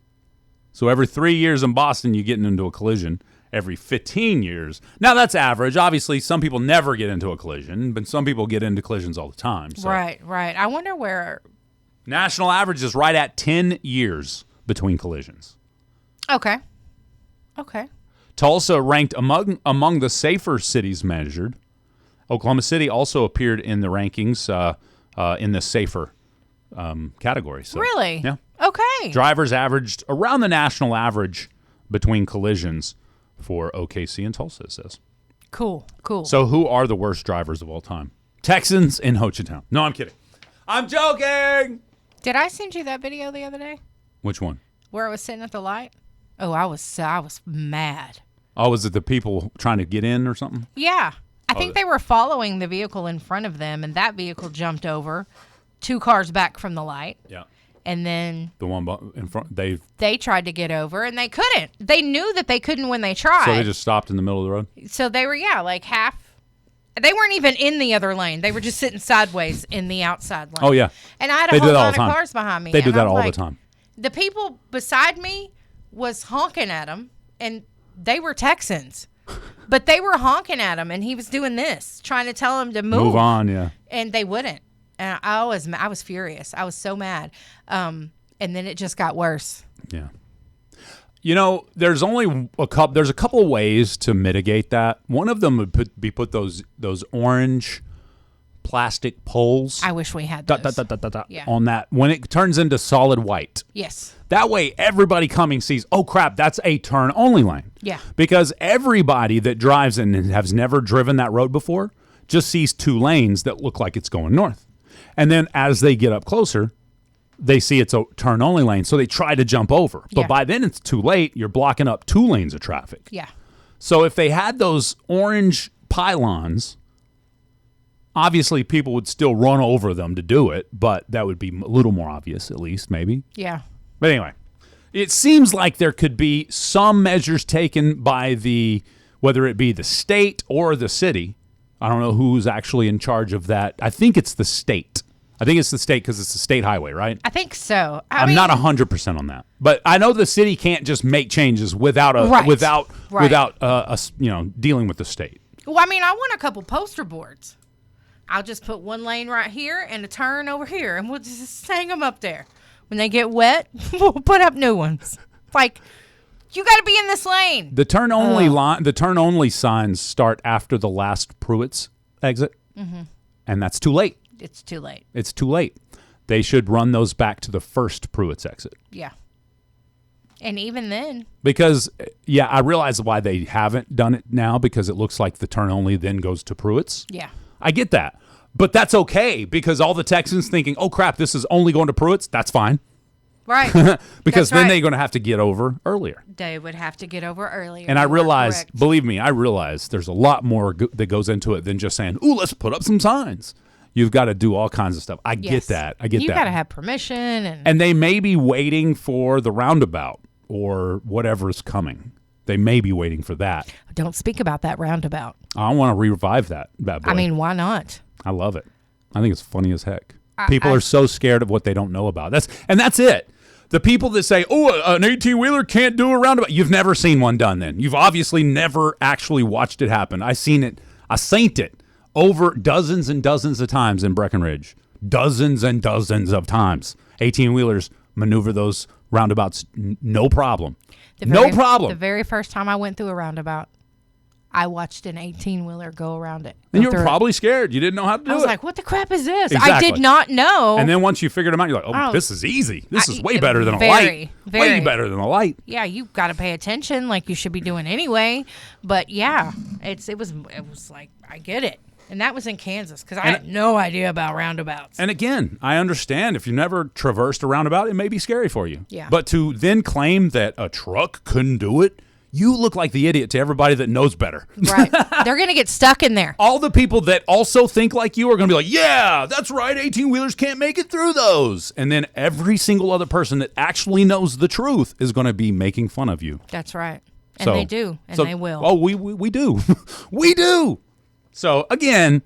So every 3 years in Boston, you're getting into a collision. Every 15 years. Now, that's average. Obviously, some people never get into a collision, but some people get into collisions all the time. So.
Right. I wonder where.
National average is right at 10 years between collisions.
Okay.
Tulsa ranked among the safer cities measured. Oklahoma City also appeared in the rankings in the safer category. So,
Really?
Yeah.
Okay.
Drivers averaged around the national average between collisions for OKC and Tulsa, it says.
Cool.
So who are the worst drivers of all time? Texans in Ho Chi Town. No, I'm kidding. I'm joking.
Did I send you that video the other day
Which one?
where I was sitting at the light? Oh, I was mad.
Oh, was it the people trying to get in or something?
Yeah. I think they were following the vehicle in front of them, and that vehicle jumped over 2 cars back from the light.
Yeah.
And then
The one in front,
they tried to get over, and they couldn't. They knew that they couldn't when they tried.
so they just stopped in the middle of the road?
So they were, like half. They weren't even in the other lane. They were just sitting sideways in the outside lane.
Oh, yeah.
And I had
They
a
do
whole
that all
lot
the
of
time.
cars behind me.
They do
and
that
I'm
all the
like,
time.
The people beside me was honking at them, and they were Texans. But they were honking at him, and he was doing this, trying to tell him to move
on, yeah.
and they wouldn't. And I was furious. I was so mad. And then it just got worse.
Yeah. You know, there's only a couple of ways to mitigate that. One of them would put those orange plastic poles
I wish we had those. Yeah.
on that when it turns into solid white.
Yes.
That way everybody coming sees, oh crap, that's a turn only lane.
Yeah.
Because everybody that drives and has never driven that road before just sees 2 lanes that look like it's going north. And then as they get up closer, they see it's a turn only lane, so they try to jump over. But
Yeah.
by then it's too late. You're blocking up 2 lanes of traffic.
Yeah.
So if they had those orange pylons, obviously people would still run over them to do it, but that would be a little more obvious at least, maybe.
Yeah.
But anyway, it seems like there could be some measures taken by whether it be the state or the city. I don't know who's actually in charge of that. I think it's the state. I think it's the state because it's a state highway, right?
I think so.
I'm not 100% on that, but I know the city can't just make changes without
Right.
without
Right.
us, dealing with the state.
Well, I mean, I want a couple poster boards. I'll just put one lane right here and a turn over here, and we'll just hang them up there. When they get wet, we'll put up new ones. Like, you got to be in this lane.
The turn only signs start after the last Pruitt's exit, and that's too late.
It's too late.
It's too late. They should run those back to the first Pruitt's exit.
Yeah. And even then.
Because, I realize why they haven't done it now, because it looks like the turn only then goes to Pruitt's.
Yeah.
I get that. But that's okay, because all the Texans thinking, oh, crap, this is only going to Pruitt's. That's fine.
Right.
Because
That's
then
right.
they're going to have to get over earlier.
They would have to get over earlier.
And I
You are
realize,
correct.
believe me, I realize there's a lot more that goes into it than just saying, ooh, let's put up some signs. You've got to do all kinds of stuff. I get
Yes.
that. I get
You
that.
got to have permission.
And they may be waiting for the roundabout or whatever's coming. They may be waiting for that.
Don't speak about that roundabout.
I want to revive that bad boy.
I mean, why not?
I love it. I think it's funny as heck. People are so scared of what they don't know about. That's it. The people that say, oh, an 18-wheeler can't do a roundabout. You've never seen one done then. You've obviously never actually watched it happen. I seen it over dozens and dozens of times in Breckenridge. Dozens and dozens of times. 18-wheelers maneuver those roundabouts no problem. No problem.
The very first time I went through a roundabout, I watched an 18-wheeler go around it.
And you were probably scared. You didn't know how to do it.
I was like, what the crap is this? I
Exactly.
did not know.
And then once you figured them out, you're like, oh, this is easy. This is way better than a light. Way better than a light.
Yeah, you've got to pay attention like you should be doing anyway. But yeah, it was like, I get it. And that was in Kansas because I had no idea about roundabouts.
And again, I understand if you've never traversed a roundabout, it may be scary for you.
Yeah.
But to then claim that a truck couldn't do it, you look like the idiot to everybody that knows better.
Right. They're going to get stuck in there.
All the people that also think like you are going to be like, yeah, that's right, 18-wheelers can't make it through those. And then every single other person that actually knows the truth is going to be making fun of you.
That's right. And they do. And they will.
Oh, we do. We do. So, again,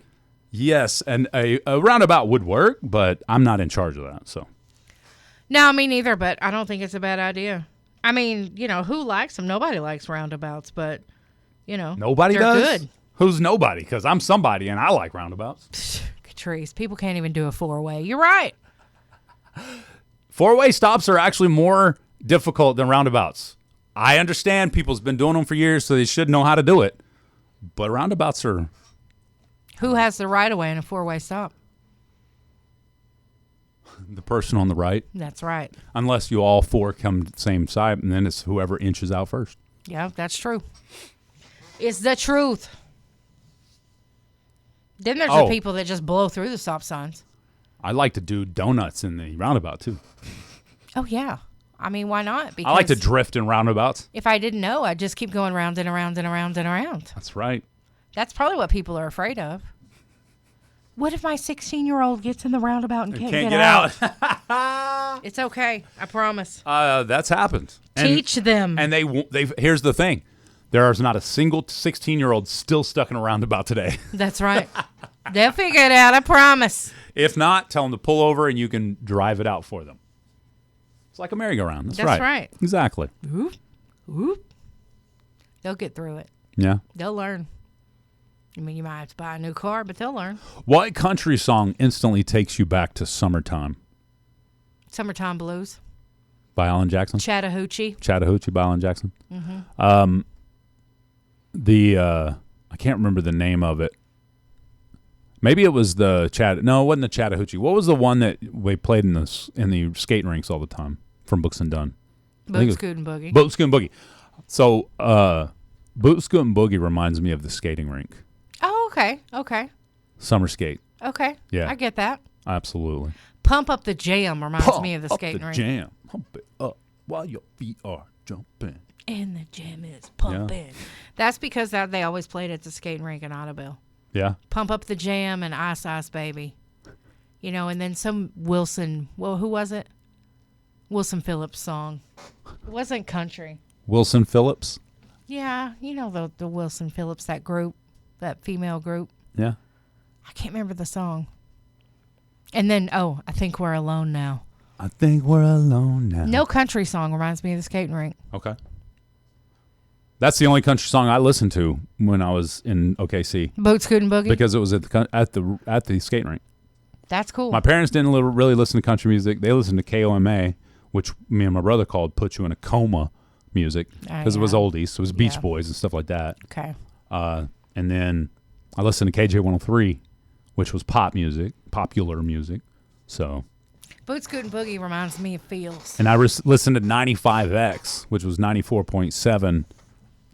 yes, and a roundabout would work, but I'm not in charge of that. So,
No, me neither, but I don't think it's a bad idea. I mean, who likes them? Nobody likes roundabouts, but,
nobody
they're
does?
good.
Who's nobody? Because I'm somebody, and I like roundabouts.
Catrice, people can't even do a four-way. You're right.
Four-way stops are actually more difficult than roundabouts. I understand people's been doing them for years, so they should know how to do it. But roundabouts are...
Who has the right-of-way in a four-way stop?
the person on the right.
That's right.
Unless you all four come the same side, and then it's whoever inches out first.
Yeah, that's true. It's the truth. Then there's the people that just blow through the stop signs.
I like to do donuts in the roundabout, too.
Oh, yeah. I mean, why not? Because
I like to drift in roundabouts.
if I didn't know, I'd just keep going round and around and around and around.
That's right.
That's probably what people are afraid of. What if my 16-year-old gets in the roundabout and can't get out? It's okay. I promise.
That's happened.
Teach them.
And they here's the thing. There is not a single 16-year-old still stuck in a roundabout today.
That's right. They'll figure it out. I promise.
If not, tell them to pull over and you can drive it out for them. It's like a merry-go-round. That's
right.
Exactly.
Oop, oop. They'll get through it.
Yeah.
They'll learn. I mean, you might have to buy a new car, but they'll learn.
What country song instantly takes you back to summertime?
Summertime Blues.
By Alan Jackson?
Chattahoochee.
Chattahoochee by Alan Jackson. Mm-hmm. I can't remember the name of it. Maybe it was No, it wasn't the Chattahoochee. What was the one that we played in the skating rinks all the time from Books and Dunn?
Boot Scoot and Boogie.
Boot Scoot and Boogie. So, Boot Scoot and Boogie reminds me of the skating rink.
Oh, okay. Okay.
Summer skate.
Okay.
Yeah.
I get that.
Absolutely.
Pump Up the Jam reminds me of the skating rink.
Jam. Pump it up while your feet are jumping.
And the jam is pumping. Yeah. That's because they always played at the skating rink in Ottoville.
Yeah.
Pump Up the Jam and Ice Ice Baby. You know, and then some Wilson, who was it? Wilson Phillips song. It wasn't country.
Wilson Phillips?
Yeah, you know the Wilson Phillips, that group, that female group.
Yeah.
I can't remember the song. And then, I think we're alone now.
I think we're alone now.
No country song reminds me of the skating rink.
Okay. That's the only country song I listened to when I was in OKC.
Boot Scootin' Boogie?
Because it was at the skating rink.
That's cool.
My parents didn't really listen to country music. They listened to KOMA, which me and my brother called Put You in a Coma music, because it was oldies. So it was Beach Boys and stuff like that.
Okay.
And then I listened to KJ 103, which was popular music. So.
Boot Scootin' Boogie reminds me of Feels.
And I listened to 95X, which was 94.7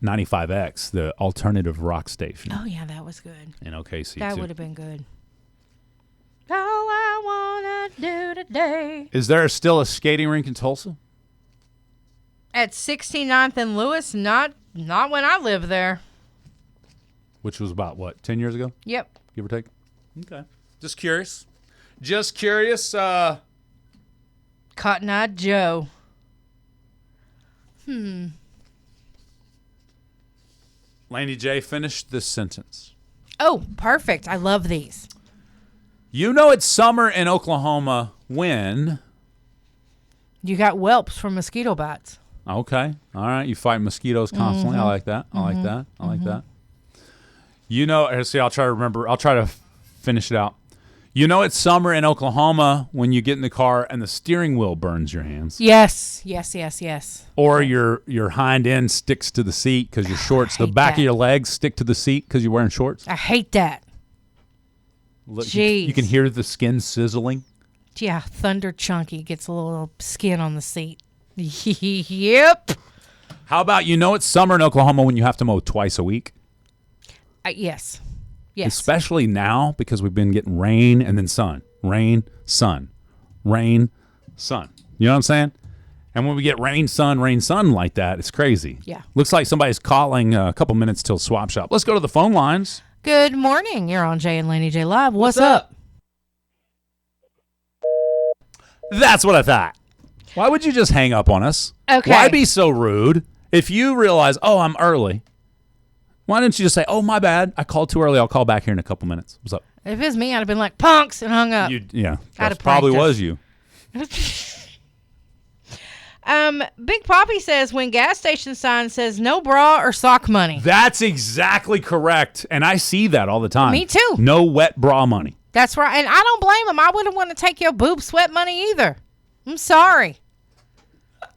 95X, the alternative rock station.
Oh, yeah, that was good.
In OKC,
that would have been good. All I want to do today.
Is there still a skating rink in Tulsa?
At 69th and Lewis? Not when I lived there.
Which was about, 10 years ago?
Yep.
Give or take? Okay. Just curious.
Cotton Eye Joe.
Laney J, finish this sentence.
Oh, perfect. I love these.
You know it's summer in Oklahoma when?
You got whelps from mosquito bites.
Okay. All right. You fight mosquitoes constantly. I like that. I like that. You know, see, I'll try to remember. I'll try to finish it out. You know it's summer in Oklahoma when you get in the car and the steering wheel burns your hands.
Yes.
Or your hind end sticks to the seat because your shorts, the back of your legs stick to the seat because you're wearing shorts.
I hate that. Jeez.
You can hear the skin sizzling.
Yeah, Thunder Chunky gets a little skin on the seat. Yep.
How about you know it's summer in Oklahoma when you have to mow twice a week?
Yes.
Especially now because we've been getting rain and then sun. Rain, sun. Rain, sun. You know what I'm saying? And when we get rain, sun like that, it's crazy.
Yeah.
Looks like somebody's calling a couple minutes till swap shop. Let's go to the phone lines.
Good morning. You're on Jay and Laney J Live. What's up?
That's what I thought. Why would you just hang up on us?
Okay.
Why be so rude? If you realize, I'm early, why didn't you just say, my bad, I called too early, I'll call back here in a couple minutes. What's up?
If it was me, I'd have been like, punks, and hung up.
That probably was you.
Big Poppy says when gas station sign says no bra or sock money.
That's exactly correct. And I see that all the time.
Me too.
No wet bra money.
That's right. And I don't blame them. I wouldn't want to take your boob sweat money either. I'm sorry.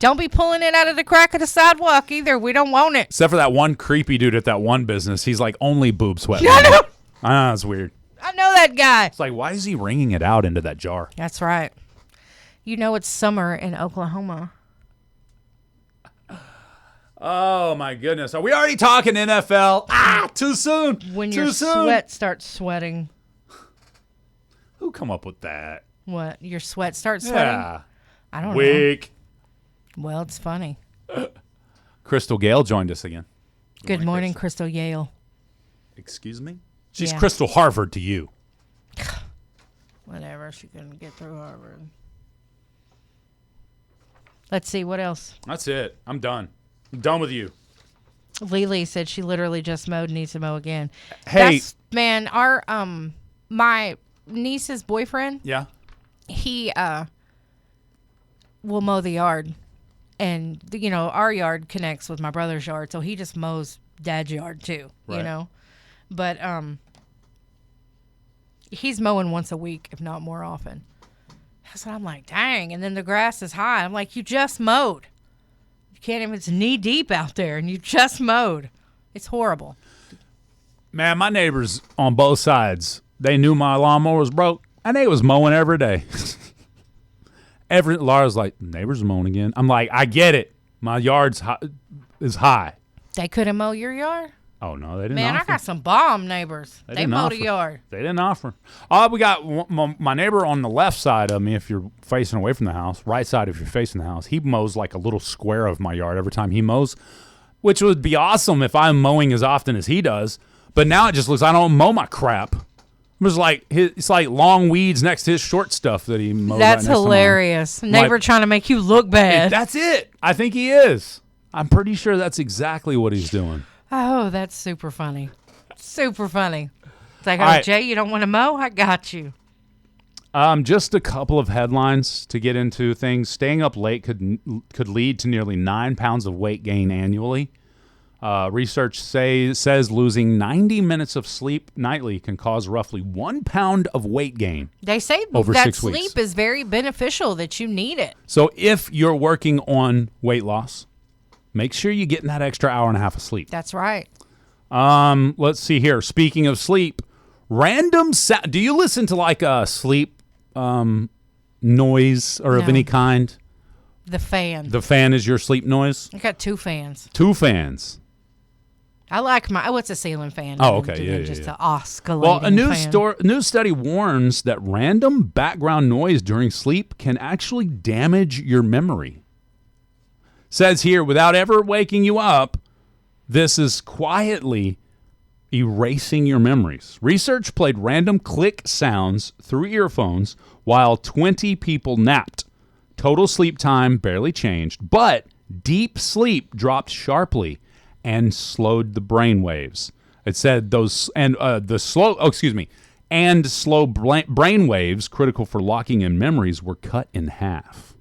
Don't be pulling it out of the crack of the sidewalk either. We don't want it.
Except for that one creepy dude at that one business. He's like, only boob sweat.
I know.
That's weird.
I know that guy.
It's like, why is he wringing it out into that jar?
That's right. You know it's summer in Oklahoma.
Oh, my goodness. Are we already talking NFL? Too soon.
When your sweat starts sweating.
Who come up with that?
What? Your sweat starts sweating?
Yeah.
I don't know.
Weak.
Well, it's funny.
Crystal Gale joined us again.
Good morning, Crystal Yale.
Excuse me? She's Crystal Harvard to you.
Whatever. She couldn't get through Harvard. Let's see. What else?
That's it. I'm done. I'm done with you.
Lily said she literally just mowed, needs to mow again.
Hey.
Man, our my niece's boyfriend.
Yeah.
He will mow the yard, and our yard connects with my brother's yard, so he just mows Dad's yard too.
Right.
But he's mowing once a week, if not more often. So I'm like, dang. And then the grass is high. I'm like, you just mowed. You can't even. It's knee deep out there, and you just mowed. It's horrible.
Man, my neighbors on both sides, they knew my lawnmower was broke, and they was mowing every day. Laura's like, neighbors mowing again. I'm like, I get it. My yard's is high.
They couldn't mow your yard?
Oh, no, they didn't
Man,
offer.
I got some bomb neighbors. They mowed a yard.
They didn't offer. We got my neighbor on the left side of me if you're facing away from the house, right side if you're facing the house. He mows like a little square of my yard every time he mows, which would be awesome if I'm mowing as often as he does. But now it just looks I don't mow my crap. It's like long weeds next to his short stuff that he mows.
That's
right next
hilarious. Neighbor trying to make you look bad.
That's it. I think he is. I'm pretty sure that's exactly what he's doing.
Oh, that's super funny. Super funny. It's like,
All right.
Jay, you don't want to mow? I got you.
Just a couple of headlines to get into things. Staying up late could lead to nearly 9 pounds of weight gain annually. Research says losing 90 minutes of sleep nightly can cause roughly 1 pound of weight gain.
They say
over
that
6
sleep
weeks.
is very beneficial, that you need it.
So if you're working on weight loss, make sure you're getting that extra hour and a half of sleep.
That's right.
Let's see here. Speaking of sleep, random sound. Do you listen to like a sleep noise or of
No.
any kind?
The fan.
The fan is your sleep noise?
I got 2 fans.
2 fans.
I like what's a ceiling fan?
Oh, okay. Yeah,
Just
yeah.
an oscillating
Well, a
fan.
new study warns that random background noise during sleep can actually damage your memory. Says here, without ever waking you up, this is quietly erasing your memories. Research played random click sounds through earphones while 20 people napped. Total sleep time barely changed, but deep sleep dropped sharply and slowed the brain waves. It said those slow brain waves critical for locking in memories were cut in half.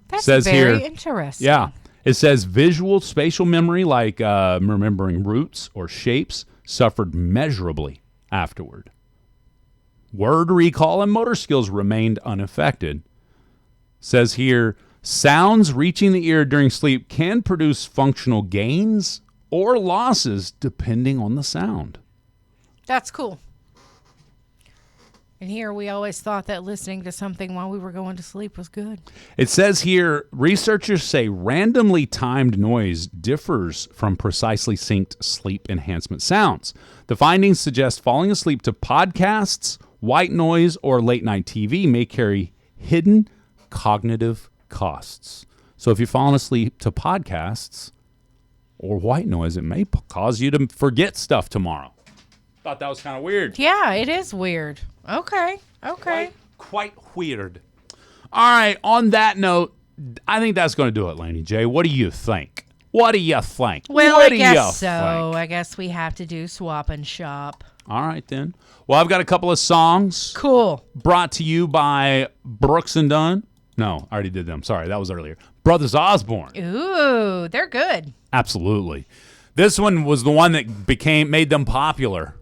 That's
says
very
here-
interesting.
Yeah. It says visual spatial memory, like remembering routes or shapes, suffered measurably afterward. Word recall and motor skills remained unaffected. Says here, sounds reaching the ear during sleep can produce functional gains or losses depending on the sound.
That's cool. And here we always thought that listening to something while we were going to sleep was good.
It says here, researchers say randomly timed noise differs from precisely synced sleep enhancement sounds. The findings suggest falling asleep to podcasts, white noise, or late night TV may carry hidden cognitive costs. So if you're falling asleep to podcasts or white noise, it may cause you to forget stuff tomorrow. Thought that was kind of weird.
Yeah, it is weird. Okay.
Quite weird. All right, on that note, I think that's going to do it, Laney J. What do you think? What do you think?
Well,
What
I
do
guess
you
so.
think?
I guess we have to do swap and shop.
All right, then. Well, I've got a couple of songs
Cool.
brought to you by Brooks and Dunn. No, I already did them. Sorry, that was earlier. Brothers Osborne.
Ooh, they're good.
Absolutely. This one was the one that made them popular.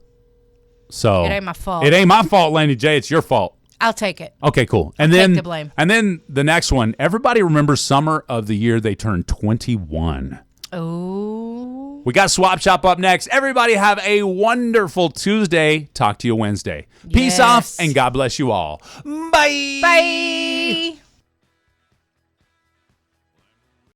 So
It ain't my fault.
It ain't my fault, Laney J. It's your fault.
I'll take it.
Okay, cool. And
I'll
then
take the blame.
And then the next one. Everybody remembers summer of the year they turned 21.
Ooh.
We got Swap Shop up next. Everybody have a wonderful Tuesday. Talk to you Wednesday. Peace
Yes.
off and God bless you all. Bye.
Bye.